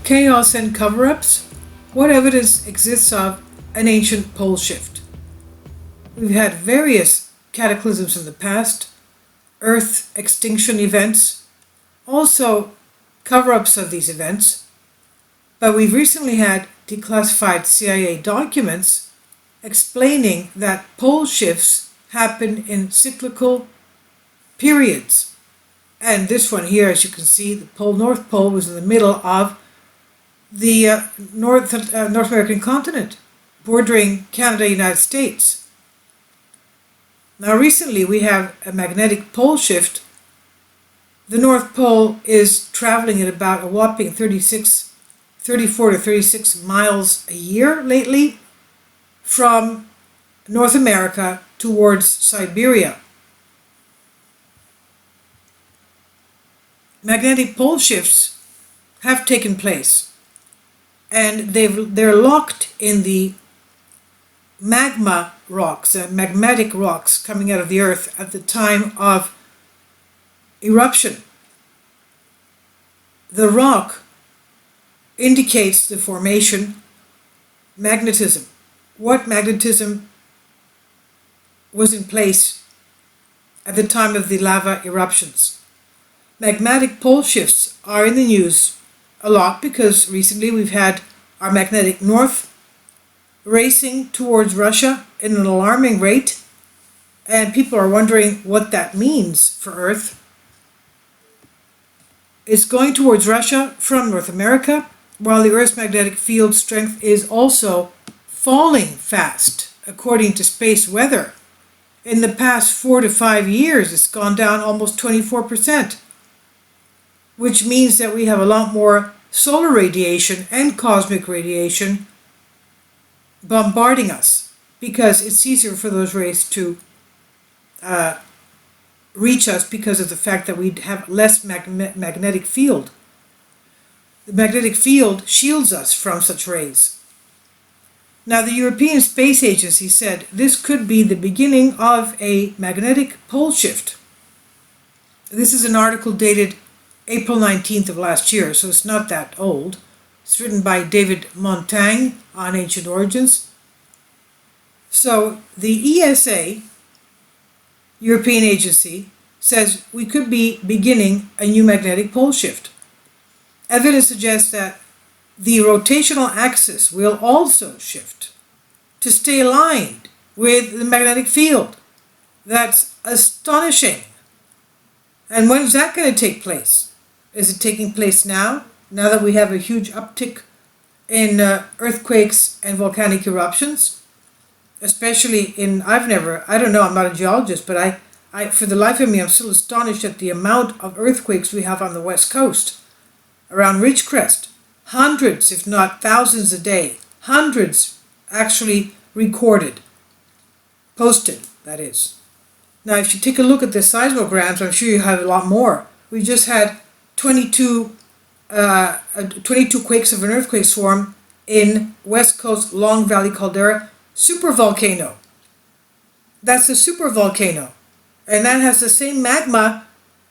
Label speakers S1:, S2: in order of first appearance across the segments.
S1: chaos and cover-ups, what evidence exists of an ancient pole shift? We've had various cataclysms in the past, Earth extinction events, also cover-ups of these events, but we've recently had declassified CIA documents explaining that pole shifts happen in cyclical periods. And this one here, as you can see, the North Pole was in the middle of the North American continent, bordering Canada, United States. Now recently we have a magnetic pole shift. The North Pole is traveling at about a whopping 34 to 36 miles a year lately from North America towards Siberia. Magnetic pole shifts have taken place, and they're locked in the magma rocks, magmatic rocks coming out of the earth at the time of eruption. The rock indicates the formation magnetism. What magnetism was in place at the time of the lava eruptions? Magmatic pole shifts are in the news a lot because recently we've had our magnetic north racing towards Russia in an alarming rate, and people are wondering what that means for Earth. It's going towards Russia from North America, while the Earth's magnetic field strength is also falling fast, according to space weather. In the past 4 to 5 years, it's gone down almost 24%. Which means that we have a lot more solar radiation and cosmic radiation bombarding us, because it's easier for those rays to reach us because of the fact that we have less magnetic field. The magnetic field shields us from such rays. Now, the European Space Agency said this could be the beginning of a magnetic pole shift. This is an article dated April 19th of last year, so it's not that old. It's written by David Montaigne on Ancient Origins. So the ESA, European Agency, says we could be beginning a new magnetic pole shift. Evidence suggests that the rotational axis will also shift to stay aligned with the magnetic field. That's astonishing. And when is that going to take place? Is it taking place now that we have a huge uptick in earthquakes and volcanic eruptions? Especially in, I don't know, I'm not a geologist, but I for the life of me, I'm still astonished at the amount of earthquakes we have on the West Coast, around Ridgecrest. Hundreds, if not thousands a day. Hundreds actually recorded. Posted, that is. Now, if you take a look at the seismograms, I'm sure you have a lot more. We just had 22 quakes of an earthquake swarm in West Coast Long Valley Caldera supervolcano. That's a supervolcano. And that has the same magma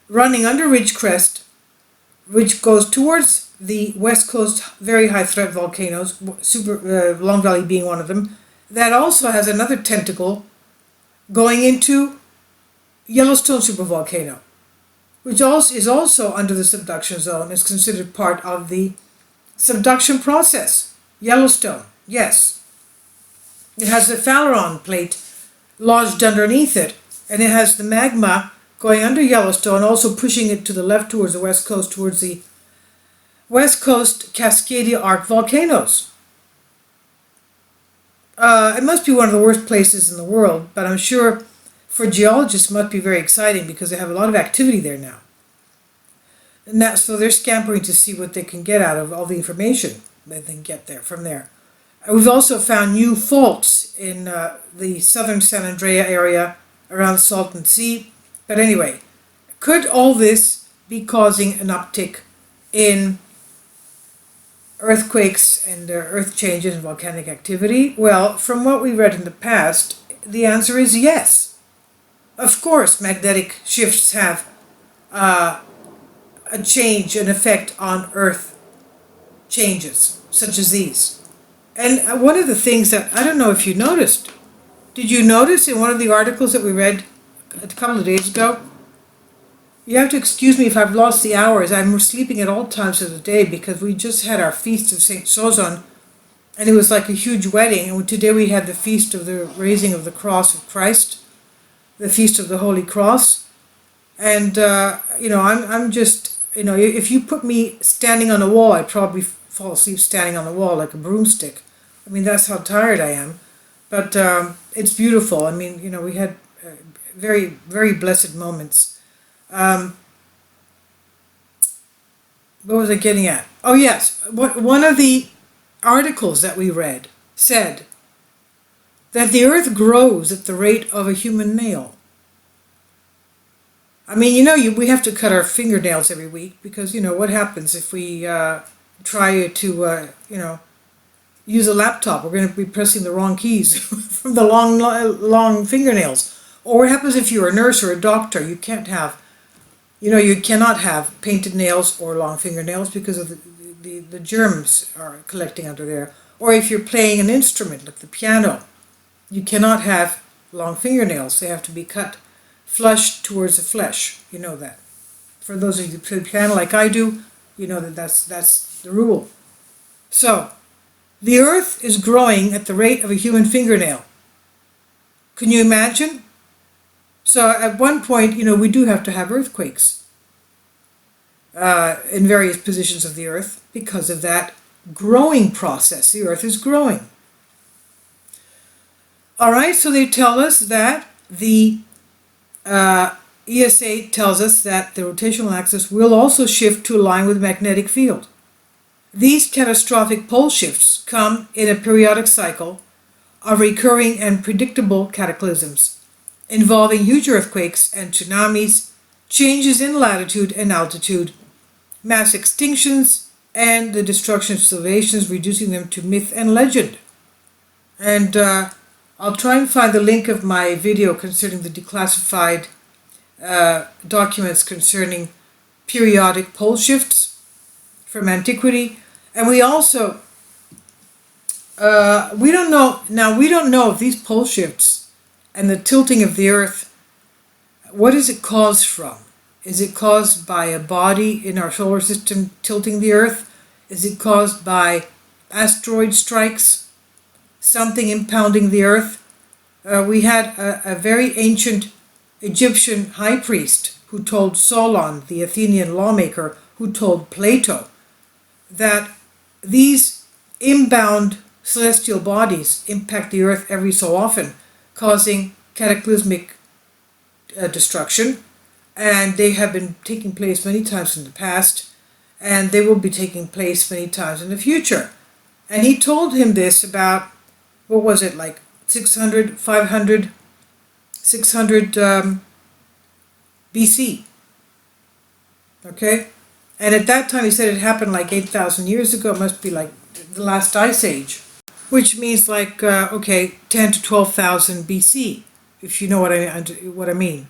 S1: running under Ridgecrest, which goes towards the West Coast very high threat volcanoes, Long Valley being one of them. That also has another tentacle going into Yellowstone supervolcano, which is also under the subduction zone, is considered part of the subduction process. Yellowstone, yes. It has the Phaleron plate lodged underneath it, and it has the magma going under Yellowstone, also pushing it to the left towards the West Coast, towards the West Coast Cascadia Arc volcanoes. It must be one of the worst places in the world, but I'm sure for geologists it must be very exciting because they have a lot of activity there now. And so they're scampering to see what they can get out of all the information that they can get there from there. We've also found new faults in the southern San Andrea area around the Salton Sea. But anyway, could all this be causing an uptick in earthquakes and earth changes and volcanic activity? Well, from what we read in the past, the answer is yes. Of course, magnetic shifts have a change, an effect on earth changes, such as these. And one of the things that, I don't know if you noticed, did you notice in one of the articles that we read a couple of days ago? You have to excuse me if I've lost the hours. I'm sleeping at all times of the day because we just had our feast of St. Sozon, and it was like a huge wedding. And today we had the feast of the raising of the cross of Christ, the feast of the Holy Cross. And, I'm just, if you put me standing on a wall, I'd probably fall asleep standing on the wall like a broomstick. I mean, that's how tired I am. But it's beautiful. I mean, we had very, very blessed moments. What was I getting at? Oh, yes. One of the articles that we read said that the earth grows at the rate of a human nail. I mean, we have to cut our fingernails every week because, what happens if we try to, use a laptop? We're going to be pressing the wrong keys from the long fingernails. Or what happens if you're a nurse or a doctor? You can't have, you cannot have painted nails or long fingernails because of the germs are collecting under there. Or if you're playing an instrument like the piano, you cannot have long fingernails. They have to be cut flush towards the flesh. You know that. For those of you who play piano like I do, you know that's the rule. So, the earth is growing at the rate of a human fingernail. Can you imagine? So at one point, we do have to have earthquakes in various positions of the earth because of that growing process. The earth is growing. All right, so they tell us that the ESA tells us that the rotational axis will also shift to align with the magnetic field. These catastrophic pole shifts come in a periodic cycle of recurring and predictable cataclysms, involving huge earthquakes and tsunamis, changes in latitude and altitude, mass extinctions, and the destruction of civilizations, reducing them to myth and legend. And I'll try and find the link of my video concerning the declassified documents concerning periodic pole shifts from antiquity. And we also, we don't know if these pole shifts and the tilting of the earth, what is it caused from? Is it caused by a body in our solar system tilting the earth? Is it caused by asteroid strikes? Something impounding the earth? We had a very ancient Egyptian high priest who told Solon, the Athenian lawmaker, who told Plato that these inbound celestial bodies impact the earth every so often, causing cataclysmic destruction, and they have been taking place many times in the past, and they will be taking place many times in the future. And he told him this about, what was it, like 600 BC. Okay? And at that time he said it happened like 8,000 years ago. It must be like the last ice age, which means like, 10 to 12,000 BC, if you know what I mean.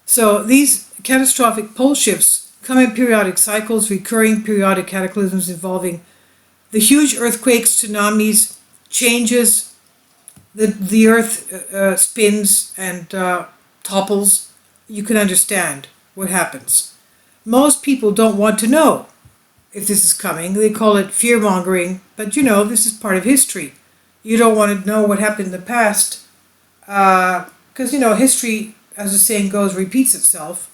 S1: So these catastrophic pole shifts come in periodic cycles, recurring periodic cataclysms involving the huge earthquakes, tsunamis, changes, the earth spins and topples. You can understand what happens. Most people don't want to know if this is coming. They call it fear-mongering, but this is part of history. You don't want to know what happened in the past because, history, as the saying goes, repeats itself.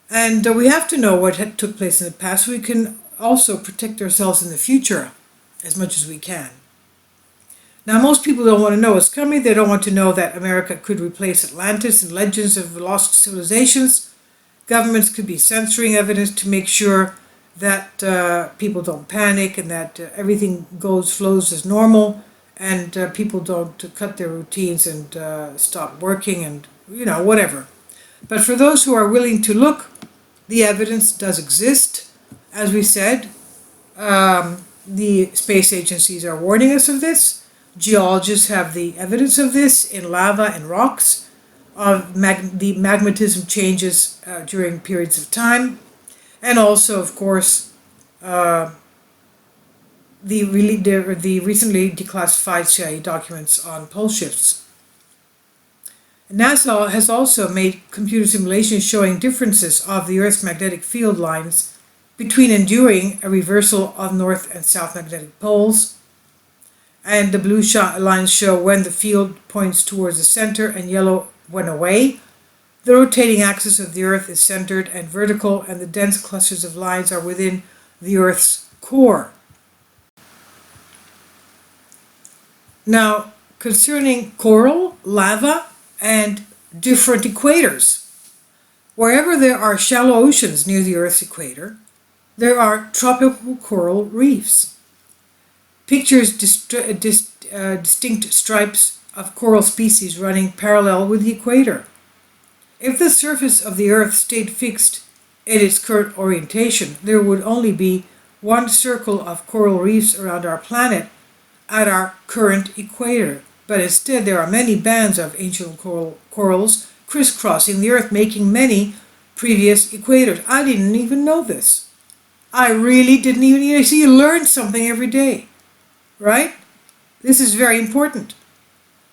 S1: And we have to know what took place in the past so we can also protect ourselves in the future as much as we can. Now, most people don't want to know what's coming. They don't want to know that America could replace Atlantis and legends of lost civilizations. Governments could be censoring evidence to make sure that people don't panic and that everything flows as normal, and people don't cut their routines and stop working and, whatever. But for those who are willing to look, the evidence does exist. As we said, the space agencies are warning us of this. Geologists have the evidence of this in lava and rocks, of the magmatism changes during periods of time, and also, of course, the recently declassified CIA documents on pole shifts. NASA has also made computer simulations showing differences of the Earth's magnetic field lines between enduring a reversal of north and south magnetic poles, and the blue lines show when the field points towards the center and yellow when away. The rotating axis of the Earth is centered and vertical, and the dense clusters of lines are within the Earth's core. Now, concerning coral, lava, and different equators. Wherever there are shallow oceans near the Earth's equator, there are tropical coral reefs. Pictures distinct stripes of coral species running parallel with the equator. If the surface of the Earth stayed fixed in its current orientation, there would only be one circle of coral reefs around our planet at our current equator. But instead there are many bands of ancient corals crisscrossing the Earth, making many previous equators. I didn't even know this. I really didn't even know. See, you learn something every day, right? This is very important.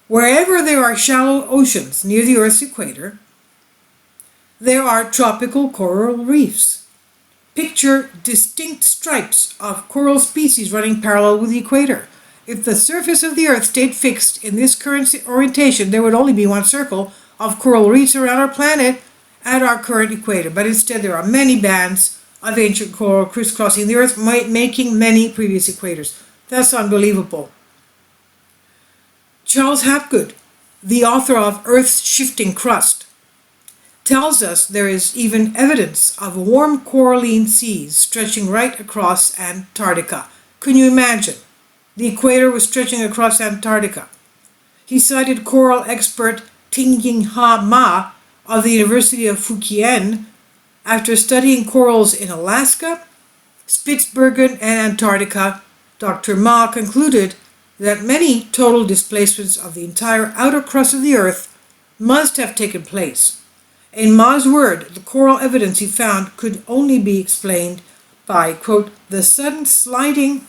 S1: Wherever there are shallow oceans near the Earth's equator, there are tropical coral reefs. Picture distinct stripes of coral species running parallel with the equator. If the surface of the Earth stayed fixed in this current orientation, there would only be one circle of coral reefs around our planet at our current equator. But instead there are many bands of ancient coral crisscrossing the Earth, making many previous equators. That's unbelievable. Charles Hapgood, the author of Earth's Shifting Crust, tells us there is even evidence of warm coralline seas stretching right across Antarctica. Can you imagine? The equator was stretching across Antarctica. He cited coral expert Huma of the University of Fujian. After studying corals in Alaska, Spitsbergen, and Antarctica, Dr. Ma concluded that many total displacements of the entire outer crust of the Earth must have taken place. In Ma's word, the coral evidence he found could only be explained by, quote, the sudden sliding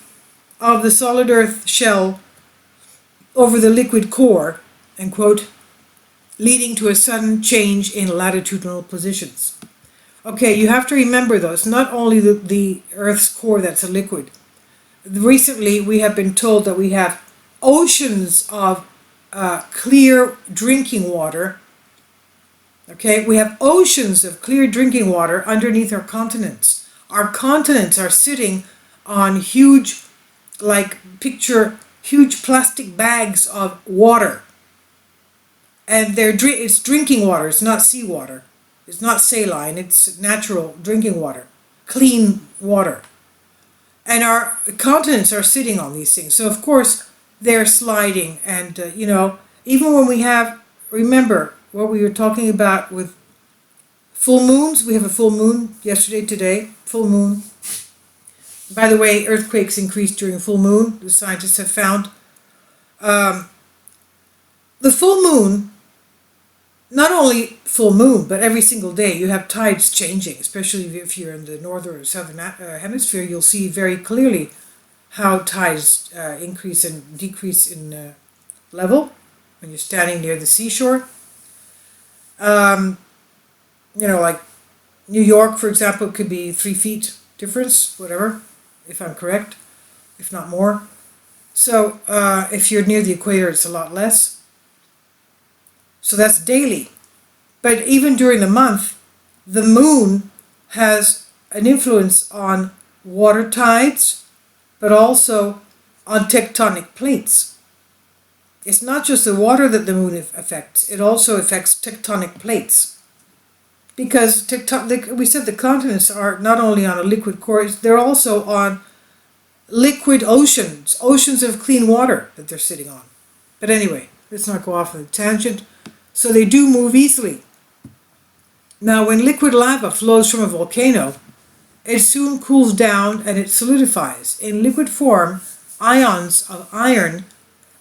S1: of the solid Earth shell over the liquid core, end quote, leading to a sudden change in latitudinal positions. Okay, you have to remember though, it's not only the Earth's core that's a liquid. Recently, we have been told that we have oceans of clear drinking water. Okay, we have oceans of clear drinking water underneath our continents. Our continents are sitting on huge, picture huge plastic bags of water. And it's drinking water, it's not seawater. It's not saline, it's natural drinking water, clean water. And our continents are sitting on these things. So of course they're sliding, and even when we have, remember what we were talking about with full moons. We have a full moon yesterday, today, full moon. By the way, earthquakes increase during full moon, the scientists have found. The full moon, not only full moon, but every single day you have tides changing, especially if you're in the northern or southern hemisphere. You'll see very clearly how tides increase and decrease in level when you're standing near the seashore. Like New York, for example, could be 3 feet difference, whatever, if I'm correct, if not more. So if you're near the equator, it's a lot less. So that's daily. But even during the month, the moon has an influence on water tides, but also on tectonic plates. It's not just the water that the moon affects, it also affects tectonic plates. Because we said the continents are not only on a liquid core, they're also on liquid oceans of clean water that they're sitting on. But anyway, let's not go off on a tangent. So they do move easily. Now, when liquid lava flows from a volcano, it soon cools down and it solidifies. In liquid form, ions of iron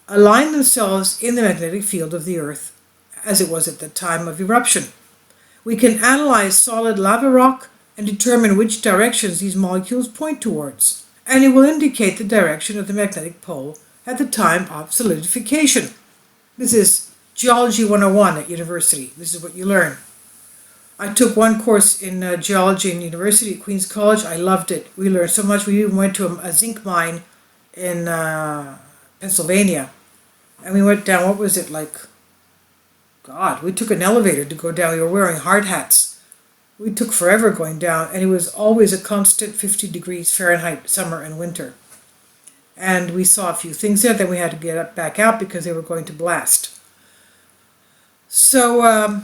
S1: align themselves in the magnetic field of the Earth, as it was at the time of eruption. We can analyze solid lava rock and determine which directions these molecules point towards. and it will indicate the direction of the magnetic pole at the time of solidification. This is Geology 101 at university. This is what you learn. I took one course in geology in university at Queen's College. I loved it. We learned so much. We even went to a zinc mine in Pennsylvania. And we went down, what was it, like, God, we took an elevator to go down. We were wearing hard hats. We took forever going down, and it was always a constant 50 degrees Fahrenheit, summer and winter. And we saw a few things there, then we had to get back out because they were going to blast. So,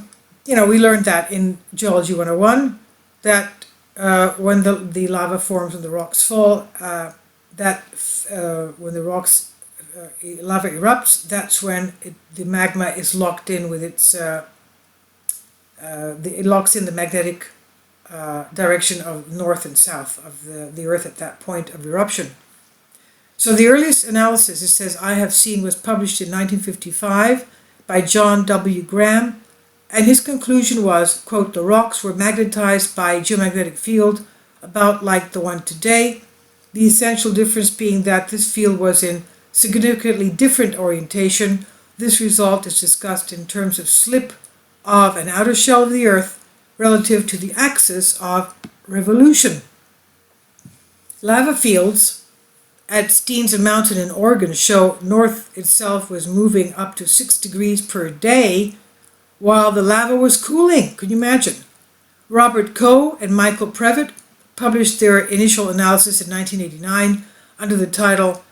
S1: we learned that in Geology 101, that when the lava forms and the rocks fall, when the lava erupts, that's when the magma is locked in with its, it locks in the magnetic direction of north and south of the Earth at that point of eruption. So the earliest analysis, it says, I have seen, was published in 1955 by John W. Graham, and his conclusion was, quote, the rocks were magnetized by a geomagnetic field about like the one today, the essential difference being that this field was in significantly different orientation. This result is discussed in terms of slip of an outer shell of the Earth relative to the axis of revolution. Lava fields at Steens Mountain in Oregon show north itself was moving up to 6 degrees per day while the lava was cooling. Could you imagine? Robert Coe and Michael Previtt published their initial analysis in 1989 under the title,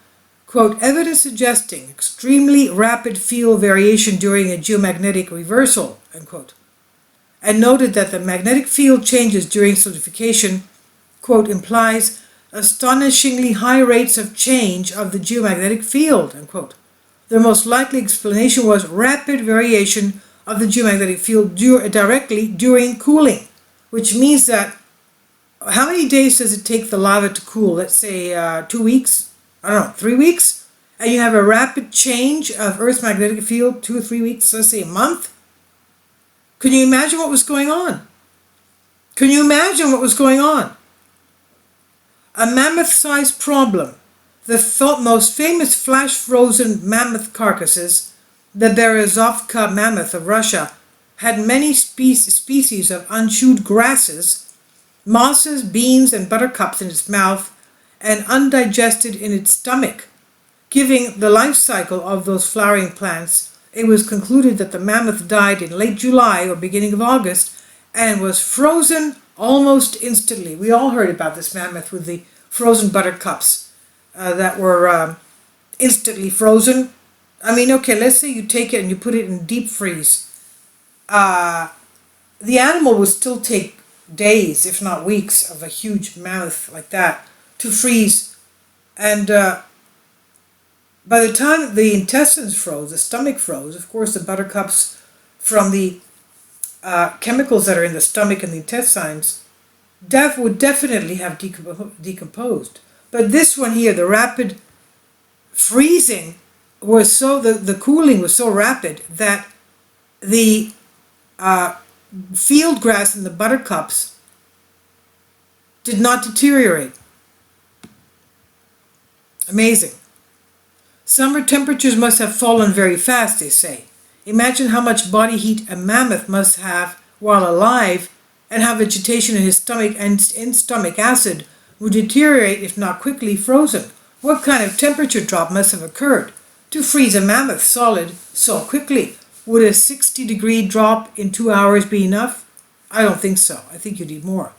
S1: quote, evidence suggesting extremely rapid field variation during a geomagnetic reversal, unquote, and noted that the magnetic field changes during solidification, quote, implies astonishingly high rates of change of the geomagnetic field, unquote. The most likely explanation was rapid variation of the geomagnetic field directly during cooling, which means that how many days does it take the lava to cool? Let's say 2 weeks? I don't know, 3 weeks? And you have a rapid change of Earth's magnetic field, 2 or 3 weeks, let's say a month? Can you imagine what was going on? Can you imagine what was going on? A mammoth-sized problem. The most famous flash-frozen mammoth carcasses, the Berezovka mammoth of Russia, had many species of unchewed grasses, mosses, beans, and buttercups in its mouth, and undigested in its stomach. Giving the life cycle of those flowering plants, it was concluded that the mammoth died in late July or beginning of August and was frozen almost instantly. We all heard about this mammoth with the frozen buttercups that were instantly frozen. I mean, okay, let's say you take it and you put it in deep freeze. The animal would still take days, if not weeks, of a huge mammoth like that to freeze. And by the time the intestines froze, the stomach froze, of course the buttercups from the chemicals that are in the stomach and the intestines would definitely have decomposed. But this one here, the rapid freezing was so, the cooling was so rapid that the field grass and the buttercups did not deteriorate. Amazing. Summer temperatures must have fallen very fast, they say. Imagine how much body heat a mammoth must have while alive, and how vegetation in his stomach and in stomach acid would deteriorate if not quickly frozen. What kind of temperature drop must have occurred to freeze a mammoth solid so quickly? Would a 60-degree drop in 2 hours be enough? I don't think so. I think you need more.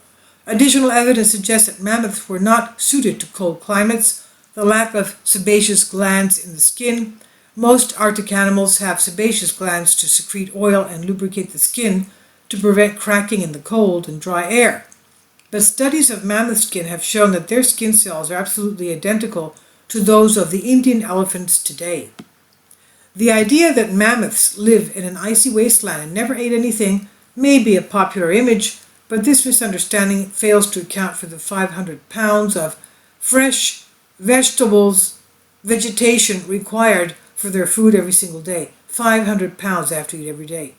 S1: Additional evidence suggests that mammoths were not suited to cold climates. The lack of sebaceous glands in the skin. Most Arctic animals have sebaceous glands to secrete oil and lubricate the skin to prevent cracking in the cold and dry air. But studies of mammoth skin have shown that their skin cells are absolutely identical to those of the Indian elephants today. The idea that mammoths live in an icy wasteland and never ate anything may be a popular image, but this misunderstanding fails to account for the 500 pounds of fresh vegetation required for their food every single day. 500 pounds they have to eat every day.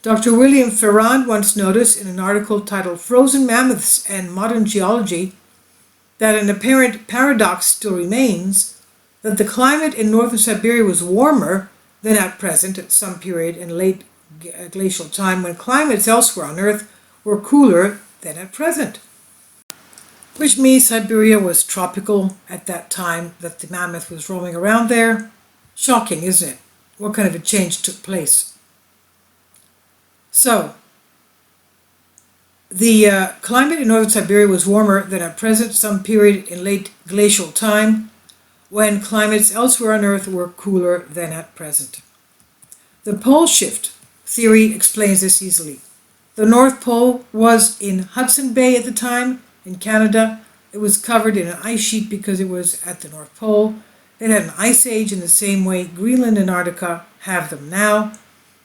S1: Dr. William Ferrand once noticed in an article titled Frozen Mammoths and Modern Geology that an apparent paradox still remains, that the climate in northern Siberia was warmer than at present at some period in late glacial time when climates elsewhere on Earth were cooler than at present. Which means Siberia was tropical at that time that the mammoth was roaming around there. Shocking, isn't it? What kind of a change took place? So, the climate in northern Siberia was warmer than at present some period in late glacial time when climates elsewhere on Earth were cooler than at present. The pole shift theory explains this easily. The North Pole was in Hudson Bay at the time, in Canada. It was covered in an ice sheet because it was at the North Pole. It had an ice age in the same way Greenland and Antarctica have them now.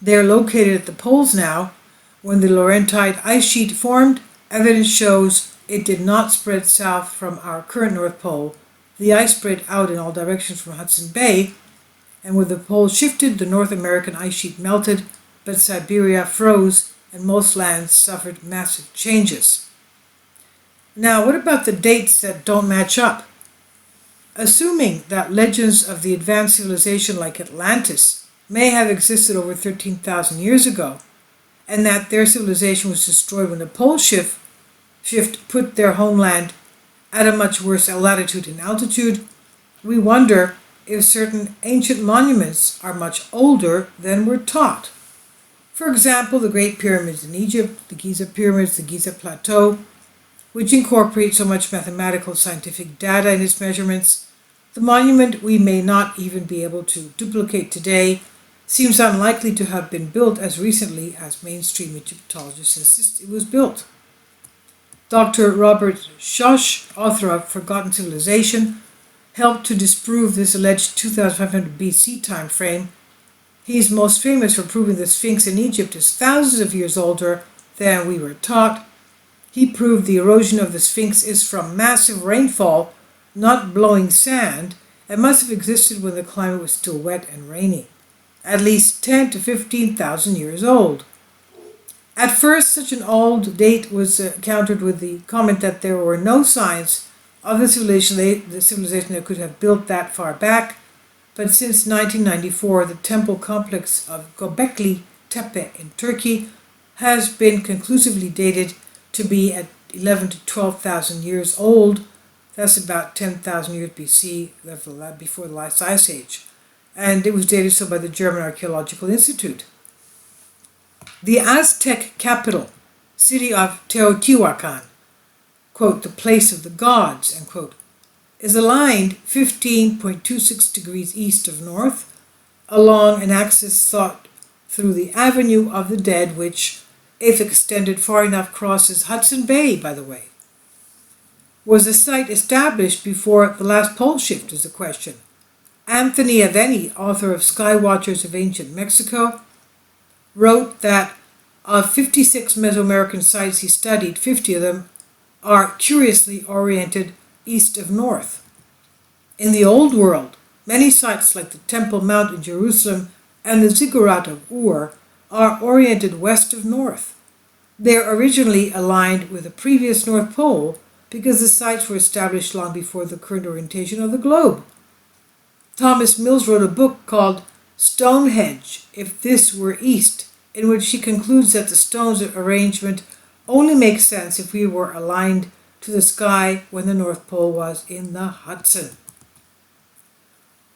S1: They're located at the poles now. When the Laurentide ice sheet formed, evidence shows it did not spread south from our current North Pole. The ice spread out in all directions from Hudson Bay, and when the poles shifted, the North American ice sheet melted, but Siberia froze and most lands suffered massive changes. Now, what about the dates that don't match up? Assuming that legends of the advanced civilization like Atlantis may have existed over 13,000 years ago, and that their civilization was destroyed when the pole shift put their homeland at a much worse latitude and altitude, we wonder if certain ancient monuments are much older than we're taught. For example, the Great Pyramids in Egypt, the Giza Pyramids, the Giza Plateau, which incorporate so much mathematical scientific data in its measurements. The monument we may not even be able to duplicate today seems unlikely to have been built as recently as mainstream Egyptologists insist it was built. Dr. Robert Schoch, author of Forgotten Civilization, helped to disprove this alleged 2500 BC time frame. He's most famous for proving the Sphinx in Egypt is thousands of years older than we were taught. He proved the erosion of the Sphinx is from massive rainfall, not blowing sand, and must have existed when the climate was still wet and rainy, at least 10 to 15,000 years old. At first, such an old date was countered with the comment that there were no signs of the civilization that could have built that far back, but since 1994, the temple complex of Göbekli Tepe in Turkey has been conclusively dated to be at 11 to 12,000 years old. That's about 10,000 years BC, before the last ice age. And it was dated so by the German Archaeological Institute. The Aztec capital, city of Teotihuacan, quote, the place of the gods, end quote, is aligned 15.26 degrees east of north along an axis thought through the Avenue of the Dead, which, if extended far enough, crosses Hudson Bay, by the way. Was the site established before the last pole shift is the question. Anthony Aveni, author of Skywatchers of Ancient Mexico, wrote that of 56 Mesoamerican sites he studied, 50 of them are curiously oriented east of north. In the Old World, many sites like the Temple Mount in Jerusalem and the Ziggurat of Ur are oriented west of north. They are originally aligned with the previous North Pole because the sites were established long before the current orientation of the globe. Thomas Mills wrote a book called Stonehenge, If This Were East, in which he concludes that the stones arrangement only makes sense if we were aligned to the sky when the North Pole was in the Hudson.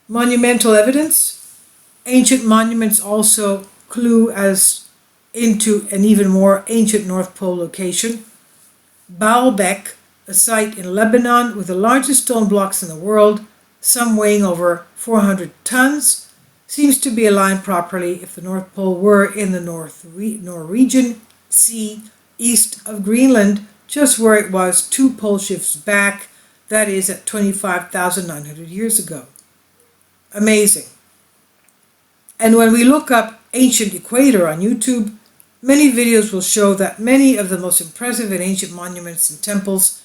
S1: Monumental evidence. Ancient monuments also clue as into an even more ancient North Pole location. Baalbek, a site in Lebanon with the largest stone blocks in the world, some weighing over 400 tons, seems to be aligned properly if the North Pole were in the Norwegian Sea east of Greenland, just where it was 2 pole shifts back, that is at 25,900 years ago. Amazing. And when we look up ancient equator on YouTube, many videos will show that many of the most impressive and ancient monuments and temples,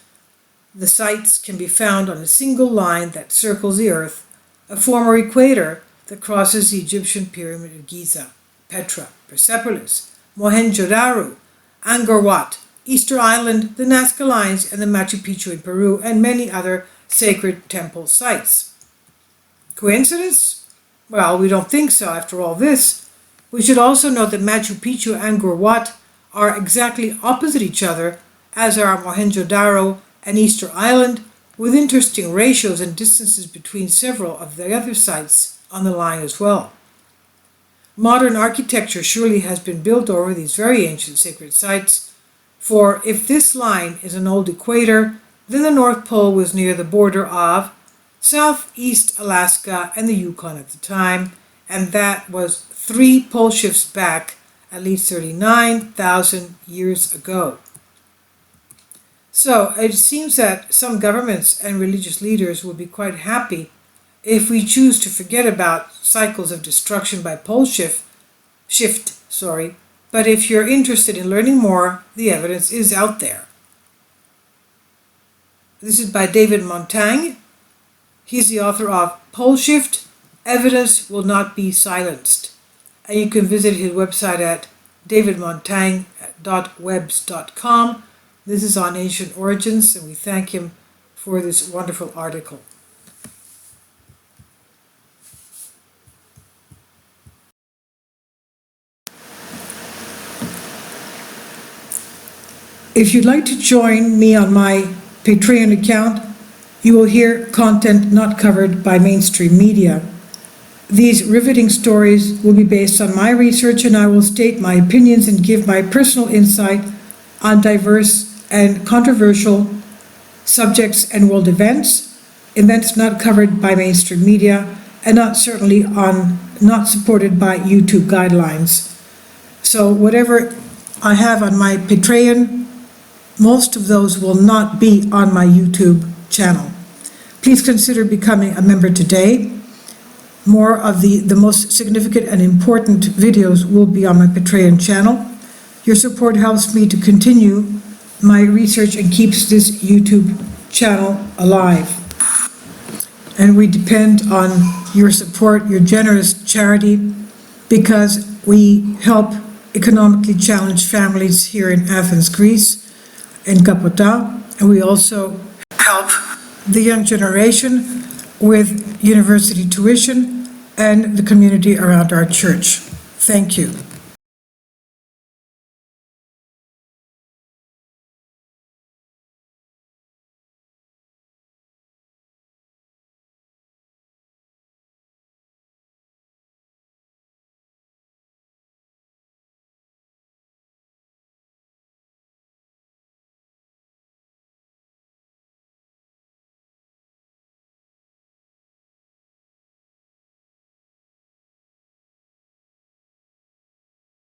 S1: the sites can be found on a single line that circles the earth, a former equator that crosses the Egyptian pyramid of Giza, Petra, Persepolis, Mohenjo-Daro, Angkor Wat, Easter Island, the Nazca Lines, and the Machu Picchu in Peru, and many other sacred temple sites. Coincidence? Well, we don't think so after all this. We should also note that Machu Picchu and Angkor Wat are exactly opposite each other, as are Mohenjo-Daro and Easter Island, with interesting ratios and distances between several of the other sites on the line as well. Modern architecture surely has been built over these very ancient sacred sites, for if this line is an old equator, then the North Pole was near the border of southeast Alaska and the Yukon at the time, and that was 3 pole shifts back, at least 39,000 years ago. So it seems that some governments and religious leaders will be quite happy if we choose to forget about cycles of destruction by pole shift, but if you're interested in learning more, the evidence is out there. This is by David Montaigne. He's the author of Pole Shift, Evidence Will Not Be Silenced. And you can visit his website at davidmontaigne.webs.com. This is on ancient origins, and we thank him for this wonderful article. If you'd like to join me on my Patreon account, you will hear content not covered by mainstream media. These riveting stories will be based on my research, and I will state my opinions and give my personal insight on diverse and controversial subjects and world events not covered by mainstream media, and not supported by YouTube guidelines. So whatever I have on my Patreon, most of those will not be on my YouTube channel. Please consider becoming a member today. More of the most significant and important videos will be on my Patreon channel. Your support helps me to continue my research and keeps this YouTube channel alive. And we depend on your support, your generous charity, because we help economically challenged families here in Athens, Greece, in Kapota, and we also help the young generation with university tuition and the community around our church. Thank you.